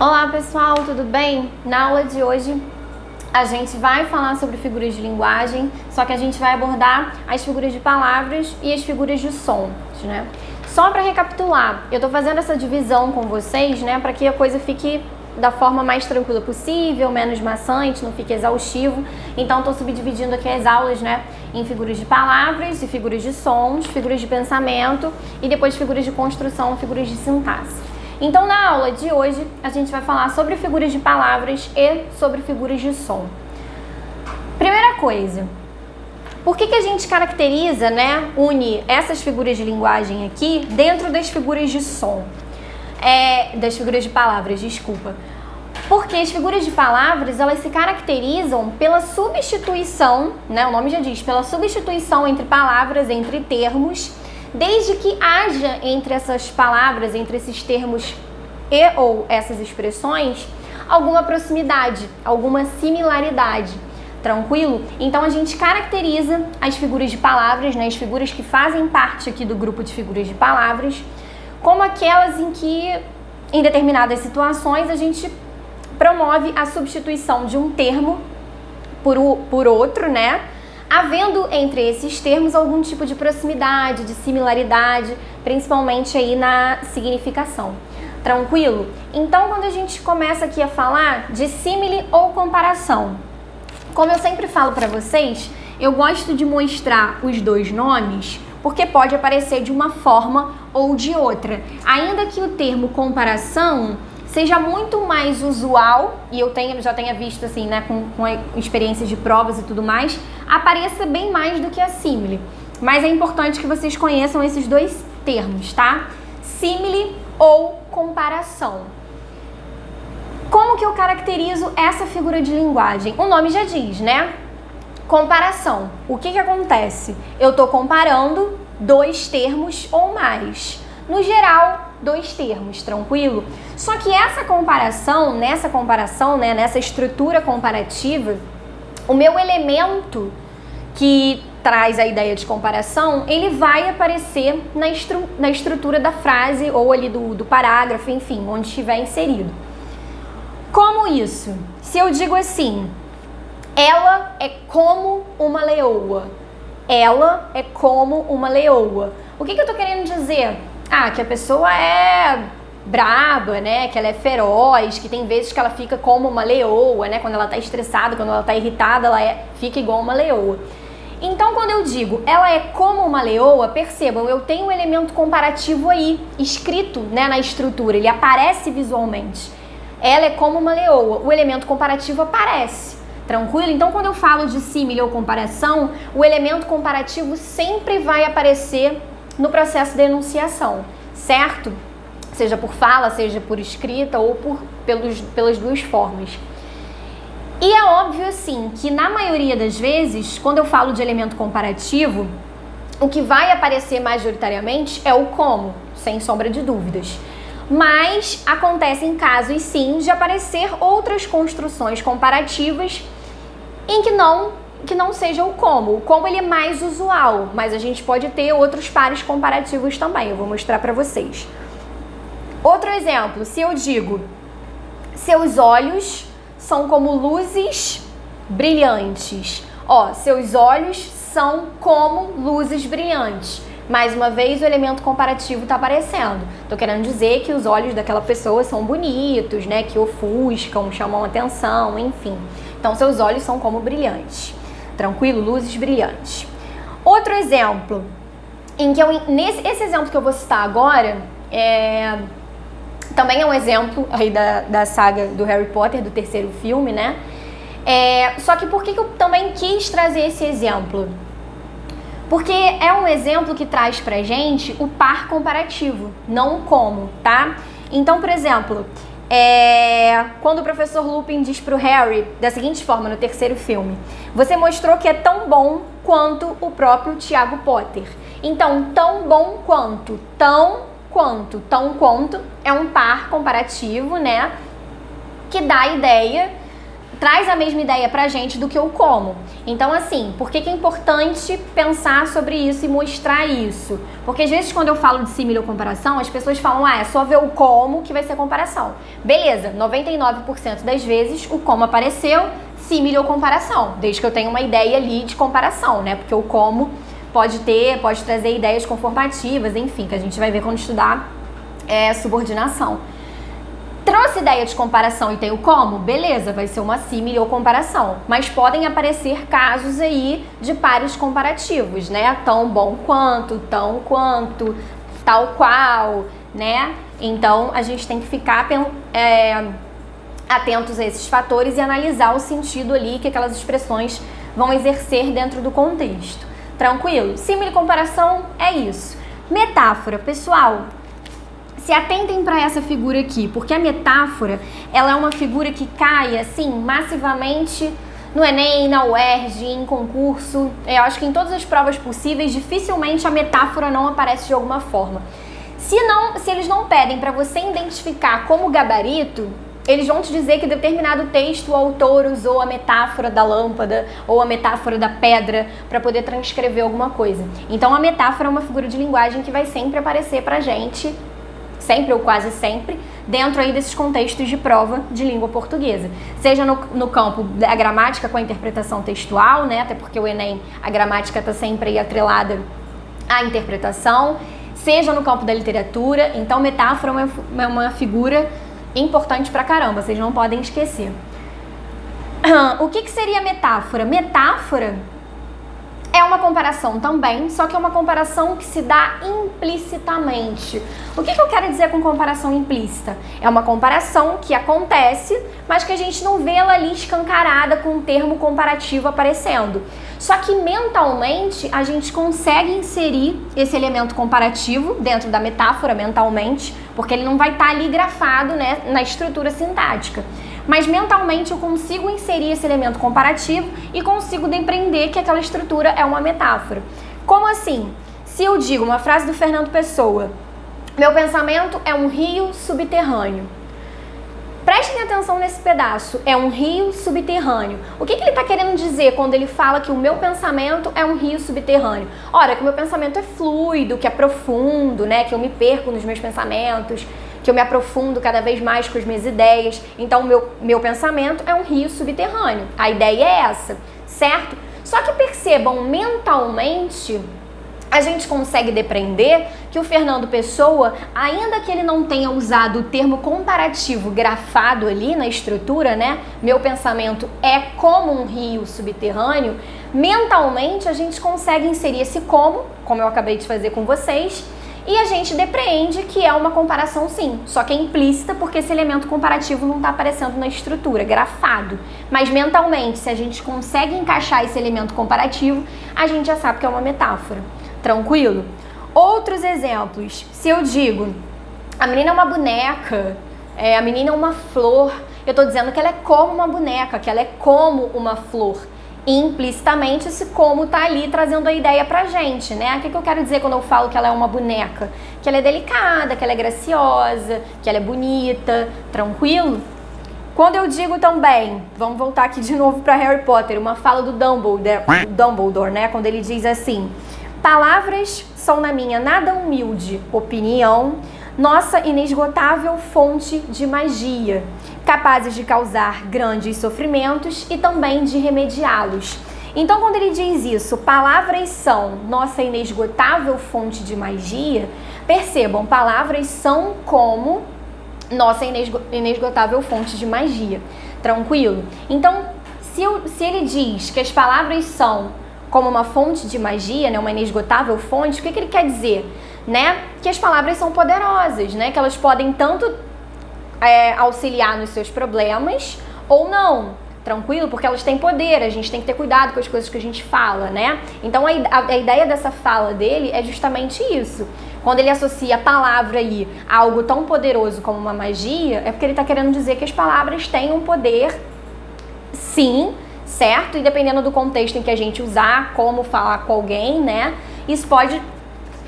Olá pessoal, tudo bem? Na aula de hoje a gente vai falar sobre figuras de linguagem, só que a gente vai abordar as figuras de palavras e as figuras de sons, né? Só para recapitular, eu tô fazendo essa divisão com vocês, né, para que a coisa fique da forma mais tranquila possível, menos maçante, não fique exaustivo. Então tô subdividindo aqui as aulas, né, em figuras de palavras e figuras de sons, figuras de pensamento e depois figuras de construção, figuras de sintaxe. Então, na aula de hoje, a gente vai falar sobre figuras de palavras e sobre figuras de som. Primeira coisa, por que a gente caracteriza, né, une essas figuras de linguagem aqui dentro das figuras de som? Das figuras de palavras, desculpa. Porque as figuras de palavras, elas se caracterizam pela substituição, né, o nome já diz, pela substituição entre palavras, entre termos, desde que haja entre essas palavras, entre esses termos e ou essas expressões, alguma proximidade, alguma similaridade. Tranquilo? Então a gente caracteriza as figuras de palavras, né, as figuras que fazem parte aqui do grupo de figuras de palavras, como aquelas em que, em determinadas situações, a gente promove a substituição de um termo por outro, né? Havendo entre esses termos algum tipo de proximidade, de similaridade, principalmente aí na significação. Tranquilo? Então, quando a gente começa aqui a falar de símile ou comparação, como eu sempre falo para vocês, eu gosto de mostrar os dois nomes porque pode aparecer de uma forma ou de outra. Ainda que o termo comparação seja muito mais usual, e eu já tenha visto assim, né, com experiências de provas e tudo mais, apareça bem mais do que a símile. Mas é importante que vocês conheçam esses dois termos, tá? Símile ou comparação. Como que eu caracterizo essa figura de linguagem? O nome já diz, né? Comparação. O que acontece? Eu tô comparando dois termos ou mais. No geral, dois termos, tranquilo? Só que essa comparação, né, nessa estrutura comparativa, o meu elemento que traz a ideia de comparação, ele vai aparecer na estrutura da frase ou ali do parágrafo, enfim, onde estiver inserido. Como isso? Se eu digo assim, ela é como uma leoa. Ela é como uma leoa. O que eu tô querendo dizer? Que a pessoa é braba, né? Que ela é feroz, que tem vezes que ela fica como uma leoa, né? Quando ela tá estressada, quando ela tá irritada, fica igual uma leoa. Então, quando eu digo ela é como uma leoa, percebam, eu tenho um elemento comparativo aí, escrito, né, na estrutura, ele aparece visualmente. Ela é como uma leoa, o elemento comparativo aparece. Tranquilo? Então, quando eu falo de símile ou comparação, o elemento comparativo sempre vai aparecer no processo de enunciação, certo? Seja por fala, seja por escrita ou pelas duas formas. E é óbvio, assim, que na maioria das vezes, quando eu falo de elemento comparativo, o que vai aparecer majoritariamente é o como, sem sombra de dúvidas. Mas acontecem casos, sim, de aparecer outras construções comparativas em que não seja o como. O como ele é mais usual, mas a gente pode ter outros pares comparativos também. Eu vou mostrar para vocês. Outro exemplo, se eu digo, seus olhos são como luzes brilhantes. Seus olhos são como luzes brilhantes. Mais uma vez, o elemento comparativo está aparecendo. Estou querendo dizer que os olhos daquela pessoa são bonitos, né? Que ofuscam, chamam atenção, enfim. Então, seus olhos são como brilhantes. Tranquilo? Luzes brilhantes. Outro exemplo, em que esse exemplo que eu vou citar agora, também é um exemplo aí da saga do Harry Potter, do terceiro filme, né? Só que por que eu também quis trazer esse exemplo? Porque é um exemplo que traz pra gente o par comparativo, não o como, tá? Então, por exemplo, quando o professor Lupin diz pro Harry, da seguinte forma, no terceiro filme, você mostrou que é tão bom quanto o próprio Tiago Potter. Então, tão bom quanto, tão quanto é um par comparativo, né? Que dá a ideia traz a mesma ideia pra gente do que o como. Então, assim, por que é importante pensar sobre isso e mostrar isso? Porque às vezes quando eu falo de símile ou comparação, as pessoas falam, é só ver o como que vai ser comparação. Beleza, 99% das vezes o como apareceu, símile ou comparação, desde que eu tenha uma ideia ali de comparação, né? Porque o como pode trazer ideias conformativas, enfim, que a gente vai ver quando estudar subordinação. Trouxe ideia de comparação e tem o como? Beleza, vai ser uma símile ou comparação. Mas podem aparecer casos aí de pares comparativos, né? Tão bom quanto, tão quanto, tal qual, né? Então, a gente tem que ficar atentos a esses fatores e analisar o sentido ali que aquelas expressões vão exercer dentro do contexto. Tranquilo? Símile e comparação é isso. Metáfora, pessoal, se atentem para essa figura aqui, porque a metáfora, ela é uma figura que cai, assim, massivamente no Enem, na UERJ, em concurso. Eu acho que em todas as provas possíveis, dificilmente a metáfora não aparece de alguma forma. Se eles não pedem para você identificar como gabarito, eles vão te dizer que determinado texto o autor usou a metáfora da lâmpada ou a metáfora da pedra para poder transcrever alguma coisa. Então a metáfora é uma figura de linguagem que vai sempre aparecer pra gente, sempre ou quase sempre, dentro aí desses contextos de prova de língua portuguesa. Seja no campo da gramática com a interpretação textual, né? Até porque o Enem, a gramática está sempre aí atrelada à interpretação. Seja no campo da literatura, então metáfora é uma figura importante pra caramba, vocês não podem esquecer. O que seria metáfora? Metáfora é uma comparação também, só que é uma comparação que se dá implicitamente. O que eu quero dizer com comparação implícita? É uma comparação que acontece, mas que a gente não vê ela ali escancarada com um termo comparativo aparecendo. Só que mentalmente a gente consegue inserir esse elemento comparativo dentro da metáfora mentalmente, porque ele não vai estar ali grafado, né, na estrutura sintática. Mas mentalmente eu consigo inserir esse elemento comparativo e consigo depreender que aquela estrutura é uma metáfora. Como assim? Se eu digo uma frase do Fernando Pessoa, meu pensamento é um rio subterrâneo. Prestem atenção nesse pedaço, é um rio subterrâneo. O que ele está querendo dizer quando ele fala que o meu pensamento é um rio subterrâneo? Ora, que o meu pensamento é fluido, que é profundo, né? Que eu me perco nos meus pensamentos, que eu me aprofundo cada vez mais com as minhas ideias. Então, meu pensamento é um rio subterrâneo. A ideia é essa, certo? Só que percebam, mentalmente, a gente consegue depreender que o Fernando Pessoa, ainda que ele não tenha usado o termo comparativo grafado ali na estrutura, né? Meu pensamento é como um rio subterrâneo. Mentalmente, a gente consegue inserir esse como eu acabei de fazer com vocês, e a gente depreende que é uma comparação sim, só que é implícita porque esse elemento comparativo não está aparecendo na estrutura, grafado. Mas mentalmente, se a gente consegue encaixar esse elemento comparativo, a gente já sabe que é uma metáfora. Tranquilo? Outros exemplos. Se eu digo, a menina é uma boneca, a menina é uma flor, eu estou dizendo que ela é como uma boneca, que ela é como uma flor. Implicitamente esse como tá ali trazendo a ideia pra gente, né? O que eu quero dizer quando eu falo que ela é uma boneca? Que ela é delicada, que ela é graciosa, que ela é bonita, tranquilo? Quando eu digo também, vamos voltar aqui de novo para Harry Potter, uma fala do Dumbledore, né? Quando ele diz assim, palavras são na minha nada humilde opinião, nossa inesgotável fonte de magia, capazes de causar grandes sofrimentos e também de remediá-los. Então, quando ele diz isso, palavras são nossa inesgotável fonte de magia, percebam, palavras são como nossa inesgotável fonte de magia. Tranquilo? Então, se ele diz que as palavras são como uma fonte de magia, né, uma inesgotável fonte, o que ele quer dizer? Né? Que as palavras são poderosas, né? Que elas podem tanto auxiliar nos seus problemas ou não, tranquilo? Porque elas têm poder, a gente tem que ter cuidado com as coisas que a gente fala, né? Então a ideia dessa fala dele é justamente isso. Quando ele associa a palavra aí a algo tão poderoso como uma magia, é porque ele está querendo dizer que as palavras têm um poder, sim, certo? E dependendo do contexto em que a gente usar, como falar com alguém, né? Isso pode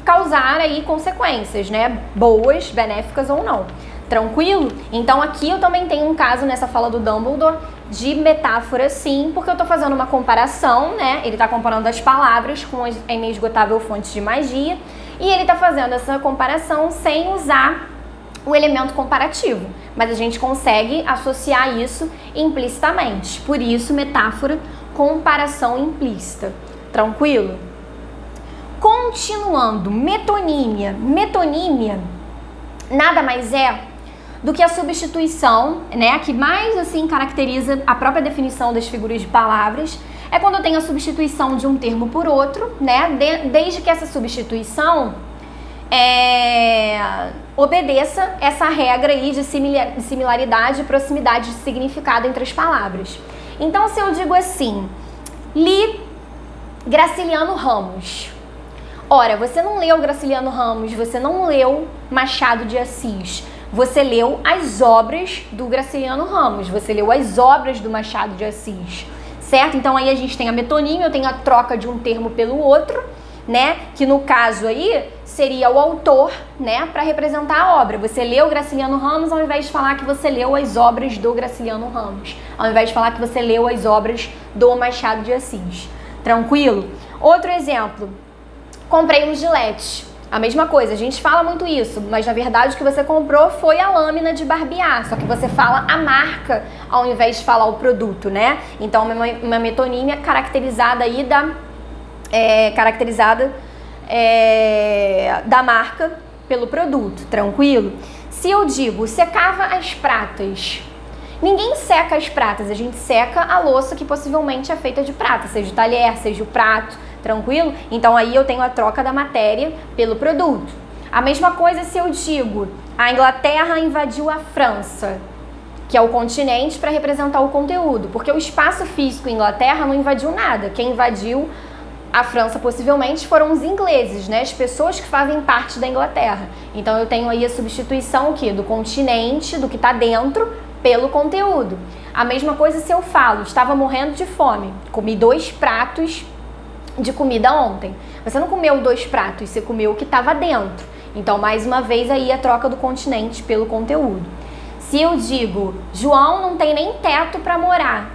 causar aí consequências, né? Boas, benéficas ou não. Tranquilo? Então aqui eu também tenho um caso nessa fala do Dumbledore de metáfora sim, porque eu tô fazendo uma comparação, né? Ele tá comparando as palavras com a inesgotável fonte de magia e ele tá fazendo essa comparação sem usar o elemento comparativo, mas a gente consegue associar isso implicitamente. Por isso, metáfora, comparação implícita. Tranquilo? Continuando, metonímia. Metonímia nada mais é do que a substituição, né, que mais assim caracteriza a própria definição das figuras de palavras, é quando eu tenho a substituição de um termo por outro, né, desde que essa substituição obedeça essa regra aí de similaridade e proximidade de significado entre as palavras. Então, se eu digo assim, li Graciliano Ramos. Ora, você não leu Graciliano Ramos, você não leu Machado de Assis. Você leu as obras do Graciliano Ramos, você leu as obras do Machado de Assis, certo? Então aí a gente tem a metonímia, eu tenho a troca de um termo pelo outro, né? Que no caso aí seria o autor, né? Para representar a obra. Você leu Graciliano Ramos ao invés de falar que você leu as obras do Graciliano Ramos, ao invés de falar que você leu as obras do Machado de Assis. Tranquilo? Outro exemplo, comprei um Gillette. A mesma coisa, a gente fala muito isso, mas na verdade o que você comprou foi a lâmina de barbear, só que você fala a marca ao invés de falar o produto, né? Então uma metonímia caracterizada aí da marca pelo produto, tranquilo? Se eu digo secava as pratas, ninguém seca as pratas, a gente seca a louça que possivelmente é feita de prata, seja o talher, seja o prato, tranquilo? Então aí eu tenho a troca da matéria pelo produto. A mesma coisa se eu digo a Inglaterra invadiu a França, que é o continente, para representar o conteúdo, porque o espaço físico Inglaterra não invadiu nada. Quem invadiu a França possivelmente foram os ingleses, né? As pessoas que fazem parte da Inglaterra. Então eu tenho aí a substituição o quê? Do continente, do que está dentro, pelo conteúdo. A mesma coisa se eu falo, estava morrendo de fome, comi 2 pratos de comida ontem. Você não comeu 2 pratos, você comeu o que estava dentro. Então, mais uma vez, aí a troca do continente pelo conteúdo. Se eu digo, João não tem nem teto para morar,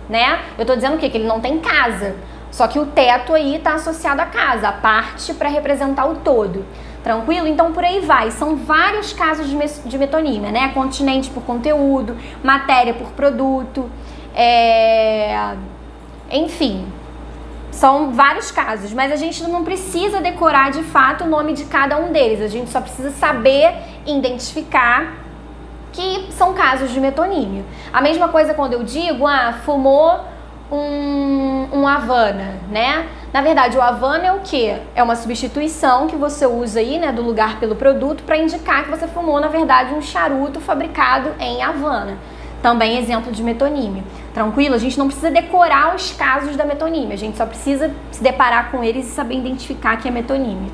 né? Eu tô dizendo o quê? Que ele não tem casa. Só que o teto aí está associado à casa, a parte para representar o todo. Tranquilo? Então, por aí vai. São vários casos de metonímia, né? Continente por conteúdo, matéria por produto, enfim. São vários casos, mas a gente não precisa decorar de fato o nome de cada um deles. A gente só precisa saber identificar que são casos de metonímia. A mesma coisa quando eu digo, fumou um Havana, né? Na verdade, o Havana é o quê? É uma substituição que você usa aí, né, do lugar pelo produto para indicar que você fumou, na verdade, um charuto fabricado em Havana. Também exemplo de metonímia. Tranquilo? A gente não precisa decorar os casos da metonímia, a gente só precisa se deparar com eles e saber identificar que é metonímia.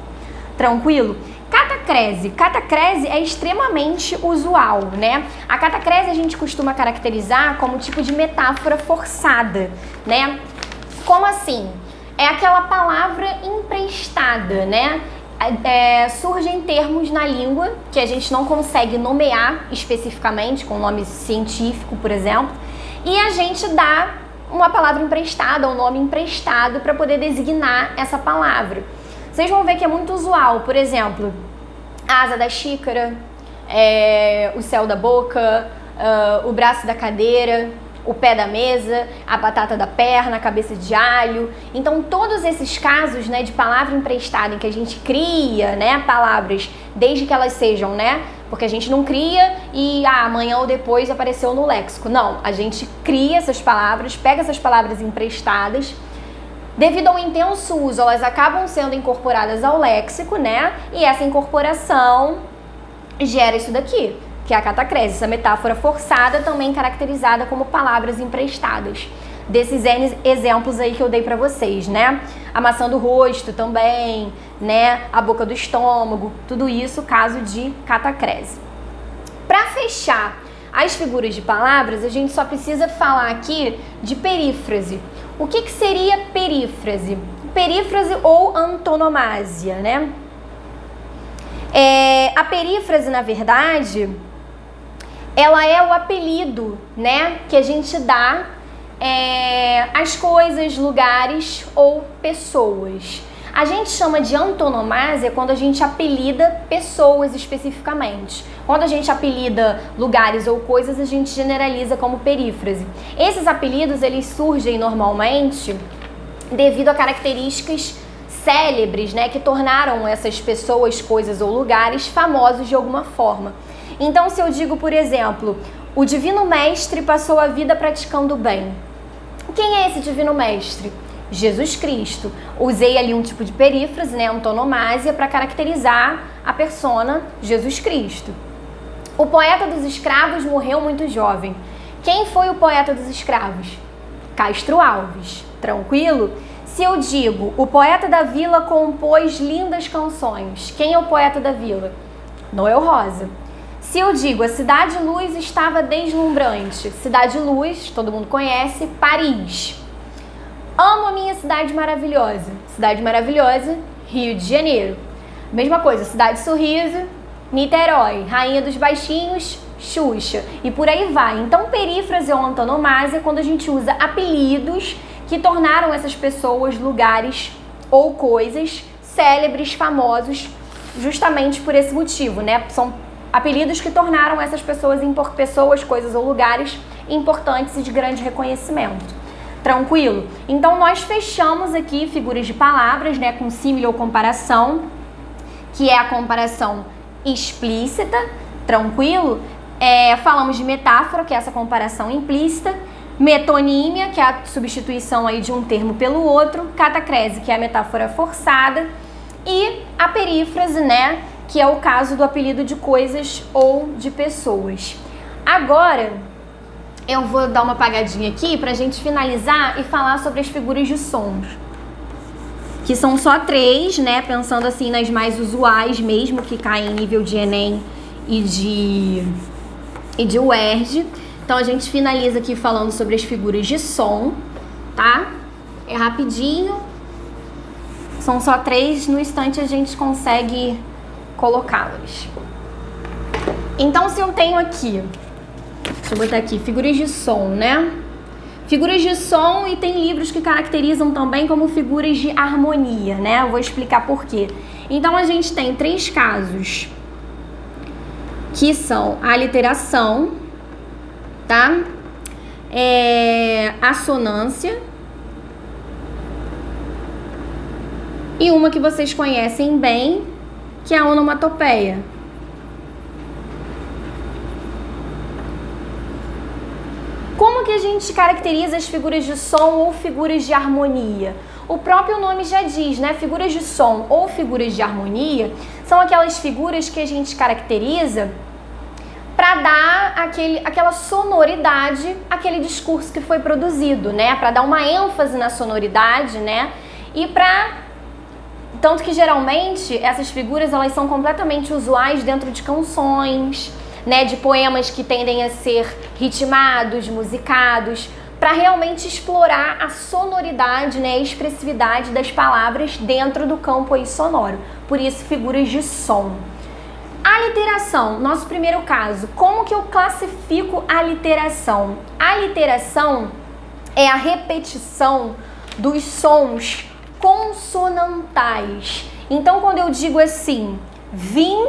Tranquilo? Catacrese. Catacrese é extremamente usual, né? A catacrese a gente costuma caracterizar como tipo de metáfora forçada, né? Como assim? É aquela palavra emprestada, né? Surgem termos na língua que a gente não consegue nomear especificamente, com nome científico, por exemplo, e a gente dá uma palavra emprestada, um nome emprestado para poder designar essa palavra. Vocês vão ver que é muito usual, por exemplo, a asa da xícara, o céu da boca, o braço da cadeira, o pé da mesa, a batata da perna, a cabeça de alho. Então, todos esses casos, né, de palavra emprestada em que a gente cria, né, palavras, desde que elas sejam, né, porque a gente não cria e amanhã ou depois apareceu no léxico. Não, a gente cria essas palavras, pega essas palavras emprestadas. Devido ao intenso uso, elas acabam sendo incorporadas ao léxico, né, e essa incorporação gera isso daqui, que é a catacrese, essa metáfora forçada, também caracterizada como palavras emprestadas. Desses N exemplos aí que eu dei pra vocês, né? A maçã do rosto também, né? A boca do estômago, tudo isso caso de catacrese. Para fechar as figuras de palavras, a gente só precisa falar aqui de perífrase. O que seria perífrase? Perífrase ou antonomásia, né? A perífrase, na verdade, ela é o apelido, né, que a gente dá às coisas, lugares ou pessoas. A gente chama de antonomásia quando a gente apelida pessoas especificamente. Quando a gente apelida lugares ou coisas, a gente generaliza como perífrase. Esses apelidos, eles surgem normalmente devido a características célebres, né, que tornaram essas pessoas, coisas ou lugares famosos de alguma forma. Então, se eu digo, por exemplo, o Divino Mestre passou a vida praticando o bem. Quem é esse Divino Mestre? Jesus Cristo. Usei ali um tipo de perífrase, né, antonomásia, para caracterizar a persona Jesus Cristo. O poeta dos escravos morreu muito jovem. Quem foi o poeta dos escravos? Castro Alves. Tranquilo? Se eu digo, o poeta da vila compôs lindas canções. Quem é o poeta da vila? Noel Rosa. Se eu digo, a Cidade Luz estava deslumbrante. Cidade Luz, todo mundo conhece, Paris. Amo a minha cidade maravilhosa. Cidade maravilhosa, Rio de Janeiro. Mesma coisa, Cidade Sorriso, Niterói. Rainha dos Baixinhos, Xuxa. E por aí vai. Então, perífrase ou antonomásia é quando a gente usa apelidos que tornaram essas pessoas, lugares ou coisas célebres, famosos, justamente por esse motivo, né? São apelidos que tornaram essas pessoas, coisas ou lugares importantes e de grande reconhecimento. Tranquilo? Então, nós fechamos aqui figuras de palavras, né, com símile ou comparação, que é a comparação explícita, tranquilo? Falamos de metáfora, que é essa comparação implícita, metonímia, que é a substituição aí de um termo pelo outro, catacrese, que é a metáfora forçada, e a perífrase, né, que é o caso do apelido de coisas ou de pessoas. Agora, eu vou dar uma apagadinha aqui pra gente finalizar e falar sobre as figuras de sons, que são só 3, né, pensando assim nas mais usuais mesmo, que caem em nível de Enem e de UERJ. Então, a gente finaliza aqui falando sobre as figuras de som, tá? É rapidinho. São só 3, no instante a gente consegue colocá-las. Então, se eu tenho aqui, deixa eu botar aqui, figuras de som, né? Figuras de som, e tem livros que caracterizam também como figuras de harmonia, né? Eu vou explicar por quê. Então, a gente tem 3 casos, que são a aliteração, tá? Assonância e uma que vocês conhecem bem, que é a onomatopeia. Como que a gente caracteriza as figuras de som ou figuras de harmonia? O próprio nome já diz, né? Figuras de som ou figuras de harmonia são aquelas figuras que a gente caracteriza para dar aquela sonoridade àquele discurso que foi produzido, né? Para dar uma ênfase na sonoridade, né? E tanto que geralmente essas figuras, elas são completamente usuais dentro de canções, né? De poemas que tendem a ser ritmados, musicados, para realmente explorar a sonoridade, né? A expressividade das palavras dentro do campo aí sonoro. Por isso, figuras de som. Aliteração, nosso primeiro caso. Como que eu classifico a aliteração? A aliteração é a repetição dos sons consonantais. Então, quando eu digo assim, vim,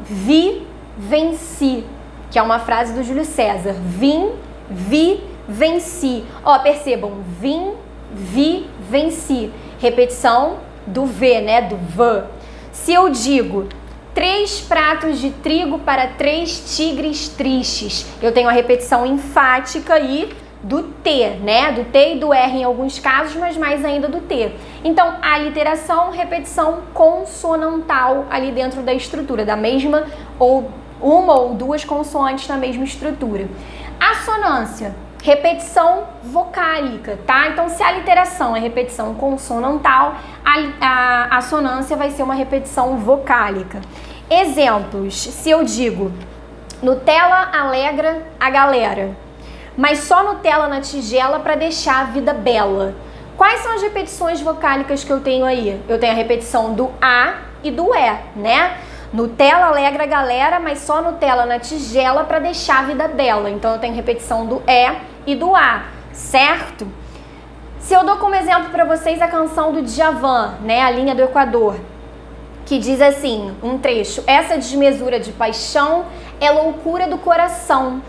vi, venci, que é uma frase do Júlio César. Vim, vi, venci. Ó, percebam, vim, vi, venci. Repetição do V, né? Do V. Se eu digo 3 pratos de trigo para 3 tigres tristes, eu tenho a repetição enfática aí do T, né? Do T e do R em alguns casos, mas mais ainda do T. Então, a aliteração, repetição consonantal ali dentro da estrutura, da mesma ou uma ou 2 consoantes na mesma estrutura. Assonância, repetição vocálica, tá? Então, se a aliteração é repetição consonantal, a assonância vai ser uma repetição vocálica. Exemplos, se eu digo Nutella alegra a galera, mas só Nutella na tigela para deixar a vida bela. Quais são as repetições vocálicas que eu tenho aí? Eu tenho a repetição do A e do E, né? Nutella alegra a galera, mas só Nutella na tigela para deixar a vida dela. Então eu tenho repetição do E e do A, certo? Se eu dou como exemplo para vocês a canção do Djavan, né, a linha do Equador, que diz assim, um trecho: essa desmesura de paixão é loucura do coração,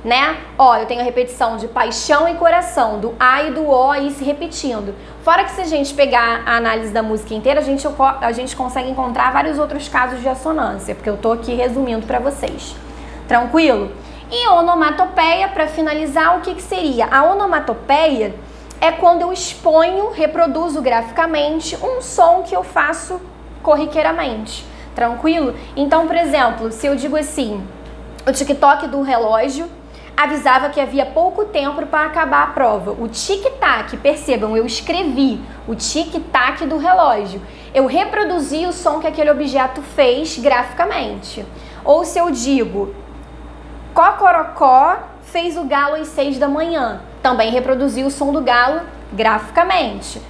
né? Ó, eu tenho a repetição de paixão e coração, do A e do O aí se repetindo. Fora que se a gente pegar a análise da música inteira, a gente consegue encontrar vários outros casos de assonância, porque eu tô aqui resumindo para vocês. Tranquilo? E onomatopeia, para finalizar, o que que seria? A onomatopeia é quando eu exponho, reproduzo graficamente um som que eu faço corriqueiramente. Tranquilo? Então, por exemplo, se eu digo assim, o tic-toc do relógio avisava que havia pouco tempo para acabar a prova. O tic-tac, percebam, eu escrevi o tic-tac do relógio. Eu reproduzi o som que aquele objeto fez graficamente. Ou se eu digo, cocorocó fez o galo às 6 da manhã. Também reproduzi o som do galo graficamente.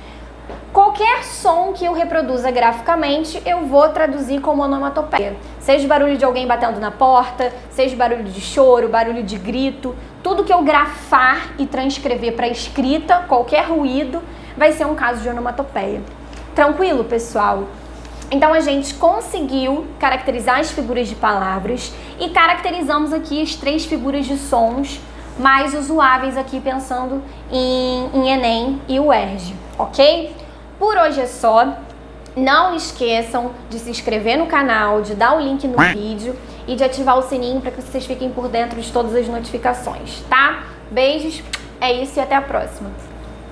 Qualquer som que eu reproduza graficamente, eu vou traduzir como onomatopeia. Seja o barulho de alguém batendo na porta, seja o barulho de choro, barulho de grito, tudo que eu grafar e transcrever para escrita, qualquer ruído, vai ser um caso de onomatopeia. Tranquilo, pessoal? Então a gente conseguiu caracterizar as figuras de palavras e caracterizamos aqui as 3 figuras de sons mais usuáveis aqui pensando em Enem e UERJ, ok? Por hoje é só. Não esqueçam de se inscrever no canal, de dar o link no vídeo e de ativar o sininho para que vocês fiquem por dentro de todas as notificações, tá? Beijos, é isso e até a próxima.